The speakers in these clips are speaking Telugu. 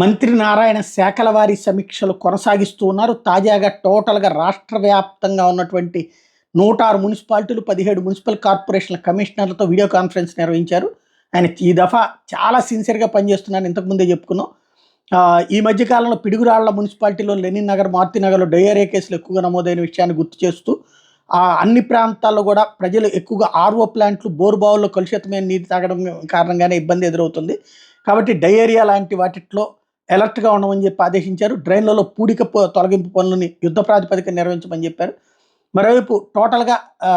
మంత్రి నారాయణ శాఖల వారీ సమీక్షలు కొనసాగిస్తూ ఉన్నారు. తాజాగా టోటల్గా రాష్ట్ర వ్యాప్తంగా ఉన్నటువంటి 106 మున్సిపాలిటీలు, 17 మున్సిపల్ కార్పొరేషన్ల కమిషనర్లతో వీడియో కాన్ఫరెన్స్ నిర్వహించారు. ఆయన ఈ దఫా చాలా సిన్సియర్గా పనిచేస్తున్నాను, ఇంతకుముందే చెప్పుకున్నాం. ఈ మధ్యకాలంలో పిడుగురాళ్ల మున్సిపాలిటీలో లెనిన్ నగర్, మారుతి నగర్లో డయేరియా కేసులు ఎక్కువగా నమోదైన విషయాన్ని గుర్తు చేస్తూ అన్ని ప్రాంతాల్లో కూడా ప్రజలు ఎక్కువగా ఆర్ఓ ప్లాంట్లు, బోరుబావుల్లో కలుషితమైన నీరు తాగడం కారణంగానే ఇబ్బంది ఎదురవుతుంది. కాబట్టి డయేరియా లాంటి వాటిలో అలర్ట్గా ఉండమని చెప్పి ఆదేశించారు. డ్రైన్లలో పూడిక తొలగింపు పనులని యుద్ధ ప్రాతిపదికన నిర్వహించమని చెప్పారు. మరోవైపు టోటల్గా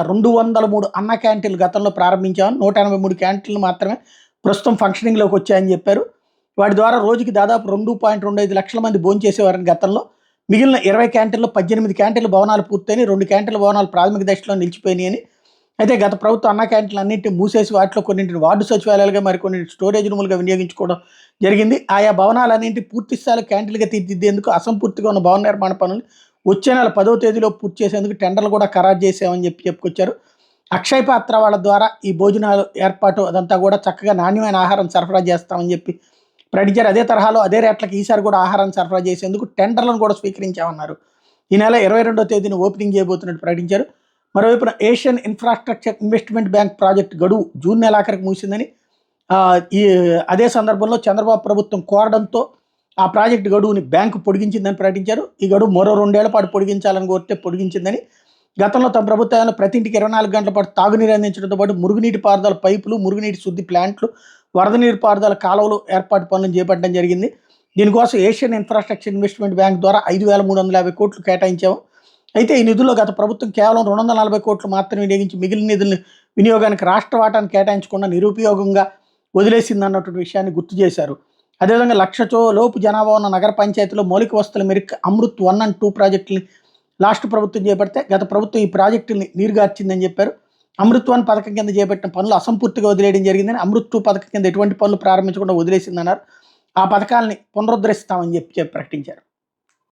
203 అన్న క్యాంటీన్లు గతంలో ప్రారంభించామని, 183 క్యాంటీన్లు మాత్రమే ప్రస్తుతం ఫంక్షనింగ్లోకి వచ్చాయని చెప్పారు. వాటి ద్వారా రోజుకి దాదాపు 2.25 లక్షల మంది భోంచేసేవారని గతంలో. మిగిలిన 20 క్యాంటీన్లో 18 క్యాంటీన్ల భవనాలు పూర్తయినాయి, 2 క్యాంటీన్ల భవనాలు ప్రాథమిక దశలో నిలిచిపోయినాయని. అయితే గత ప్రభుత్వం అన్న క్యాంటీన్లు అన్నింటినీ మూసేసి వాటిలో కొన్నింటిని వార్డు సచివాలయాలుగా, మరికొన్ని స్టోరేజ్ రూములుగా వినియోగించుకోవడం జరిగింది. ఆయా భవనాలన్నింటి పూర్తి స్థాయిలో క్యాంటీన్లుగా తీర్చిదిద్దేందుకు అసంపూర్తిగా ఉన్న భవన నిర్మాణ పనులు వచ్చే నెల 10వ తేదీలో పూర్తి చేసేందుకు టెండర్లు కూడా ఖరారు చేసామని చెప్పుకొచ్చారు. అక్షయ పాత్ర వాళ్ళ ద్వారా ఈ భోజనాలు ఏర్పాటు అదంతా కూడా చక్కగా నాణ్యమైన ఆహారం సరఫరా చేస్తామని చెప్పి ప్రకటించారు. అదే తరహాలో అదే రేట్లకి ఈసారి కూడా ఆహారాన్ని సరఫరా చేసేందుకు టెండర్లను కూడా స్వీకరించామన్నారు. ఈ నెల 22వ తేదీన ఓపెనింగ్ చేయబోతున్నట్టు ప్రకటించారు. మరోవైపున Asian Infrastructure Investment Bank project గడువు జూన్ నెలాఖరికి ముగిసిందని, అదే సందర్భంలో చంద్రబాబు ప్రభుత్వం కోరడంతో ఆ ప్రాజెక్టు గడువుని బ్యాంకు పొడిగించిందని ప్రకటించారు. ఈ గడువు మరో 2 ఏళ్ల పాటు పొడిగించాలని కోరితే పొడిగించిందని. గతంలో తమ ప్రభుత్వాన్ని ప్రతి ఇంటికి 24 గంటల పాటు తాగునీరు అందించడంతో పాటు మురుగునీటి పారుదల పైపులు, మురుగునీటి శుద్ధి ప్లాంట్లు, వరద నీరు పారుదల కాలువలు ఏర్పాటు పనులను చేపట్టడం జరిగింది. దీనికోసం ఏషియన్ ఇన్ఫ్రాస్ట్రక్చర్ ఇన్వెస్ట్మెంట్ బ్యాంక్ ద్వారా 5,350 కోట్లు కేటాయించాము. అయితే ఈ నిధుల్లో గత ప్రభుత్వం కేవలం 240 కోట్లు మాత్రమే వినియోగించి మిగిలిన నిధులను వినియోగానికి రాష్ట్ర వాటాను కేటాయించకుండా నిరుపయోగంగా వదిలేసిందన్నటువంటి విషయాన్ని గుర్తు చేశారు. అదేవిధంగా 1,00,000 లోపు జనాభా ఉన్న నగర పంచాయతీలో మౌలిక వసతుల మేరకు అమృత్ 1 and 2 ప్రాజెక్టుని లాస్ట్ ప్రభుత్వం చేపడితే గత ప్రభుత్వం ఈ ప్రాజెక్టుని నీరుగార్చిందని చెప్పారు. అమృత్ 1 పథకం కింద చేపట్టిన పనులు అసంపూర్తిగా వదిలేయడం జరిగిందని, అమృత్ 2 పథకం కింద ఎటువంటి పనులు ప్రారంభించకుండా వదిలేసిందన్నారు. ఆ పథకాలని పునరుద్ధరిస్తామని చెప్పి ప్రకటించారు.